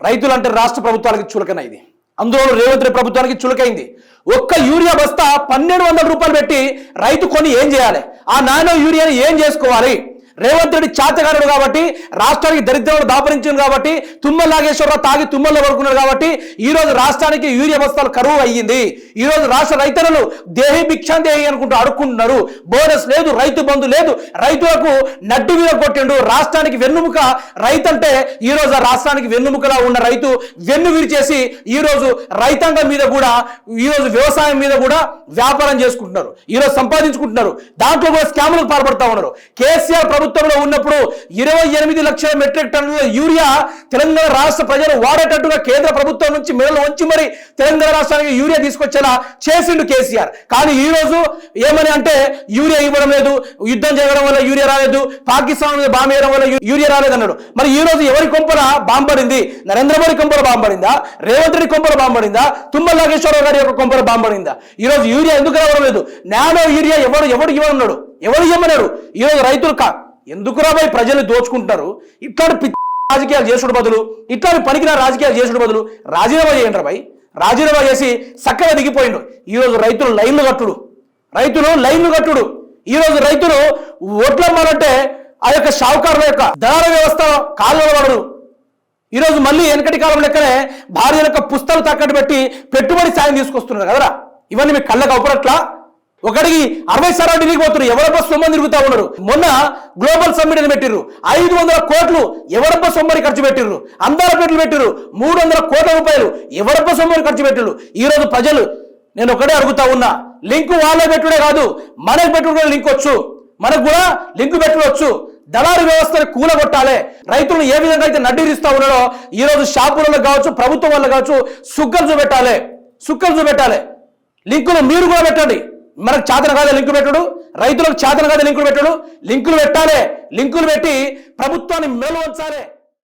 రైతులు అంటే రాష్ట్ర ప్రభుత్వానికి చులకన ఇది. అందులో రేవంత్ రెడ్డి ప్రభుత్వానికి చులకైంది. ఒక్క యూరియా బస్తా 1200 రూపాయలు పెట్టి రైతు కొని ఏం చేయాలి? ఆ నానో యూరియాని ఏం చేసుకోవాలి? రేవంత్ రెడ్డి చాతగారుడు కాబట్టి, రాష్ట్రానికి దరిద్రంలో దాపరించింది కాబట్టి, తుమ్మల నాగేశ్వరరావు తాగి తుమ్మల్లో పడుకున్నాడు కాబట్టి ఈ రోజు రాష్ట్రానికి యూరియా బస్తాలు కరువు అయ్యింది. ఈ రోజు రాష్ట్ర రైతులను దేహి భిక్షాం దేహి అనుకుంటూ అడుక్కుంటున్నారు. బోనస్ లేదు, రైతు బంధు లేదు, రైతులకు నడ్డు మీద కొట్టిండు. రాష్ట్రానికి వెన్నుముక రైతు అంటే ఈ రోజు రాష్ట్రానికి వెన్నుముకలా ఉన్న రైతు వెన్ను విరిచేసి ఈ రోజు రైతాంగం మీద కూడా, ఈ రోజు వ్యవసాయం మీద కూడా వ్యాపారం చేసుకుంటున్నారు. ఈ రోజు సంపాదించుకుంటున్నారు. దాంట్లో కూడా స్కాములకు పాల్పడతా ఉన్నారు. కేసీఆర్ ప్రభుత్వంలో ఉన్నప్పుడు 28 లక్షల మెట్రిక్ టన్నుల యూరియా తెలంగాణ రాష్ట్ర ప్రజలు వాడేటట్టుగా కేంద్ర ప్రభుత్వం నుంచి మెడలు వంచి మరి తెలంగాణ రాష్ట్రానికి యూరియా తీసుకొచ్చేలా చేసిండు కేసీఆర్. కానీ ఈ రోజు ఏమని అంటే యూరియా ఇవ్వడం లేదు, యుద్ధం చేయడం వల్ల యూరియా రాలేదు, పాకిస్తాన్ మీద బాంబు వేయడం వల్ల యూరియా రాలేదన్నాడు. మరి ఈ రోజు ఎవరి కొంపల బాంబడింది? నరేంద్ర మోడీ కొంపల బాంబడిందా? రేవంత్ రెడ్డి కొంపల బాంబడిందా? తుమ్మల నాగేశ్వరరావు గారి యొక్క కొంపల బాంబడిందా? ఈ రోజు యూరియా ఎందుకు రావడం లేదు? నానో యూరియా ఎవడు ఇవ్వనున్నాడు? ఎవరు ఇవ్వమన్నాడు? ఈ రోజు రైతులు ఎందుకు రాబోయి ప్రజలు దోచుకుంటున్నారు? ఇట్లాంటి రాజకీయాలు చేసుడు బదులు, ఇట్లాంటి పనికిరాని రాజకీయాలు చేసుడు బదులు రాజీనామా చేయండి రాబాయి. రాజీనామా చేసి చక్కగా దిగిపోయిండు. ఈరోజు రైతులు లైన్లు కట్టుడు. ఈరోజు రైతులు ఓట్లమ్మాలంటే ఆ యొక్క షావుకారుల యొక్క దళార వ్యవస్థ కాళ్ళలో పడరు. ఈరోజు మళ్ళీ వెనకటి కాలం లెక్కనే భార్య యొక్క పుస్తకాలు తాకట్టు పెట్టి పెట్టుబడి సాయం తీసుకొస్తున్నారు కదరా. ఇవన్నీ మీకు కళ్ళకు అవపడట్లా? ఒకటికి 60 సార్లు ఢిల్లీకి పోతున్నారు. ఎవరబ్బా సొమ్మని తిరుగుతా ఉన్నారు. మొన్న గ్లోబల్ సమ్మిట్ అని పెట్టిర్రు. 500 కోట్లు ఎవరబ్బా సొమ్మని ఖర్చు పెట్టిర్రు. అందాల పెట్లు పెట్టిర్రు. 300 కోట్ల రూపాయలు ఎవరబ్బా సొమ్మని ఖర్చు పెట్టిర్రు. ఈ రోజు ప్రజలు నేను ఒకటే అడుగుతా ఉన్నా, లింకు వాళ్ళే పెట్టుడే కాదు, మనకు పెట్టుడు లింక్ వచ్చు, మనకు కూడా లింకు పెట్టుకోవచ్చు. దళారు వ్యవస్థను కూలగొట్టాలి. రైతులను ఏ విధంగా అయితే నడ్డిరిస్తా ఉన్నారో ఈ రోజు షాపులలో కావచ్చు, ప్రభుత్వం వల్ల కావచ్చు, సుక్కలు చూపెట్టాలి. లింకులు మీరు కూడా పెట్టండి. మనకు చేతన కాదే లింకు పెట్టుడు, రైతులకు చేతన కాదే లింకులు పెట్టాలి. లింకులు పెట్టాలి. లింకులు పెట్టి ప్రభుత్వాన్ని మెలు వంచాలి.